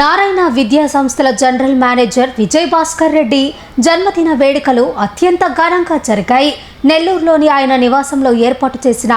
నారాయణ విద్యా సంస్థల general manager Vijay Bhaskar Reddy జన్మదిన వేడుకలు అత్యంత ఘనంగా జరిగాయి. నెల్లూరులోని ఆయన నివాసంలో ఏర్పాటు చేసిన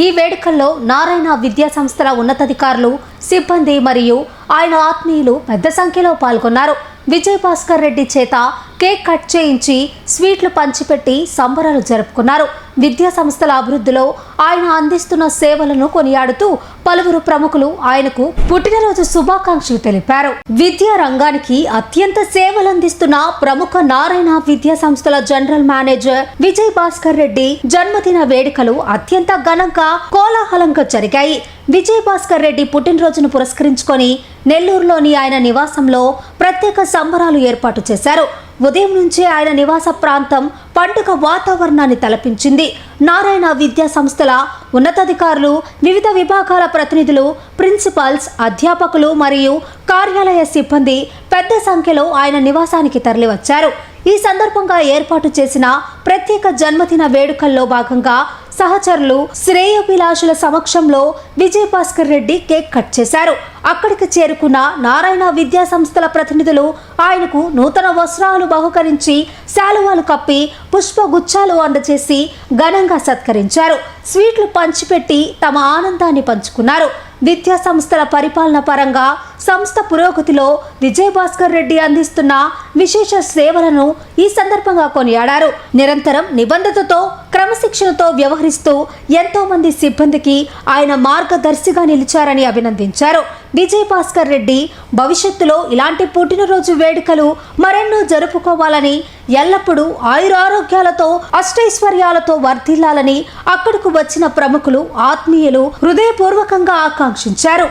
ఈ వేడుకల్లో నారాయణ విద్యా సంస్థల ఉన్నతాధికారులు, సిబ్బంది మరియు ఆయన ఆత్మీయులు పెద్ద సంఖ్యలో పాల్గొన్నారు. విజయ్ భాస్కర్ రెడ్డి చేత కేక్ కట్ చేయించి స్వీట్లు పంచిపెట్టి సంబరాలు జరుపుకున్నారు. విద్యా సంస్థల అభివృద్ధిలో ఆయన అందిస్తున్న సేవలను కొనియాడుతూ పలువురు ప్రముఖులు ఆయనకు పుట్టినరోజు శుభాకాంక్షలు తెలిపారు. విద్యా రంగానికి అత్యంత సేవలందిస్తున్న ప్రముఖ నారాయణ విద్యా సంస్థల జనరల్ మేనేజర్ విజయ్ భాస్కర్ రెడ్డి జన్మదిన వేడుకలు అత్యంత ఘనంగా కోలాహలంగా జరిగాయి. విజయ్ భాస్కర్ రెడ్డి పుట్టినరోజును పురస్కరించుకొని నెల్లూరులోని ఆయన నివాసంలో ప్రత్యేక సంబరాలు ఏర్పాటు చేశారు. ఉదయం నుంచే ఆయన నివాస ప్రాంతం పండుగ వాతావరణాన్ని తలపించింది. నారాయణ విద్యా సంస్థల ఉన్నతాధికారులు, వివిధ విభాగాల ప్రతినిధులు, ప్రిన్సిపల్స్, అధ్యాపకులు మరియు కార్యాలయ సిబ్బంది పెద్ద సంఖ్యలో ఆయన నివాసానికి తరలివచ్చారు. ఈ సందర్భంగా ఏర్పాటు చేసిన ప్రత్యేక జన్మదిన వేడుకల్లో భాగంగా సహచరులు, శ్రేయోభిలాషుల సమక్షంలో విజయ్ భాస్కర్ రెడ్డి కేక్ కట్ చేశారు. అక్కడికి చేరుకున్న నారాయణ విద్యా సంస్థల ప్రతినిధులు ఆయనకు నూతన వస్త్రాలు బహుకరించి శాలువాలు కప్పి పుష్పగుచ్చాలు అందజేసి ఘనంగా సత్కరించారు. స్వీట్లు పంచిపెట్టి తమ ఆనందాన్ని పంచుకున్నారు. విద్యా సంస్థల పరిపాలన పరంగా సంస్థ పురోగతిలో విజయ్ భాస్కర్ రెడ్డి అందిస్తున్న విశేష సేవలను ఈ సందర్భంగా కొనియాడారు. నిరంతరం నిబద్ధతతో, క్రమశిక్షణతో వ్యవహరిస్తూ ఎంతో మంది సిబ్బందికి ఆయన మార్గదర్శిగా నిలిచారని అభినందించారు. విజయ్ భాస్కర్ రెడ్డి భవిష్యత్తులో ఇలాంటి పుట్టినరోజు వేడుకలు మరెన్నో జరుపుకోవాలని, ఎల్లప్పుడూ ఆయురారోగ్యాలతో, అష్టైశ్వర్యాలతో వర్ధిల్లాలని అక్కడకు వచ్చిన ప్రముఖులు, ఆత్మీయులు హృదయపూర్వకంగా ఆకాంక్షించారు.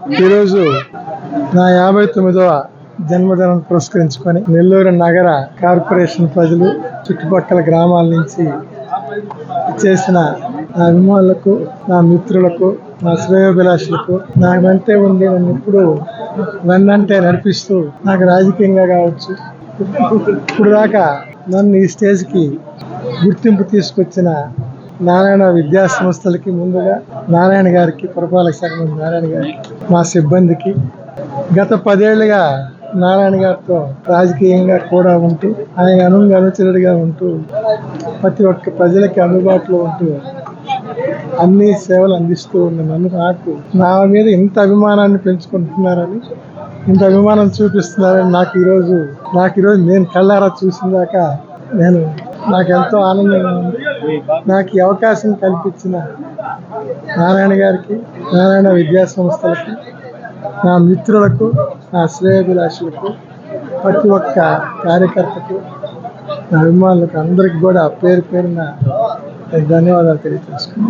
ఈరోజు నా 59వ జన్మదినం పురస్కరించుకొని నెల్లూరు నగర కార్పొరేషన్ ప్రజలు చుట్టుపక్కల గ్రామాల నుంచి చేసిన నా అభిమానులకు, నా మిత్రులకు, నా శ్రేయోభిలాషులకు, నా వెంటే ఉండి నన్ను ఇప్పుడు వెన్నంటే నడిపిస్తూ నాకు రాజకీయంగా కావచ్చు ఇప్పుడు దాకా నన్ను ఈ స్టేజ్కి గుర్తింపు తీసుకొచ్చిన నారాయణ విద్యా సంస్థలకి, ముందుగా నారాయణ గారికి, పురపాలక శాఖ మంత్రి నారాయణ గారికి, మా సిబ్బందికి, గత 10 ఏళ్లుగా నారాయణ గారితో రాజకీయంగా కూడా ఉంటూ, ఆయన అనుచరుడిగా ఉంటూ, ప్రతి ఒక్క ప్రజలకి అందుబాటులో ఉంటూ అన్ని సేవలు అందిస్తూ ఉన్న నన్ను, నా మీద ఇంత అభిమానాన్ని పెంచుకుంటున్నారని, ఇంత అభిమానం చూపిస్తున్నారని నాకు ఈరోజు నేను కళ్ళారా చూసిన దాకా నాకు ఎంతో ఆనందంగా ఉంది. నాకు ఈ అవకాశం కల్పించిన నారాయణ గారికి, నారాయణ విద్యా సంస్థలకి, నా మిత్రులకు, నా శ్రేయోభిలాషులకు, ప్రతి ఒక్క కార్యకర్తకు, నా అభిమానులకు అందరికీ కూడా పేరు పేరున ధన్యవాదాలు తెలియజేసుకున్నాను.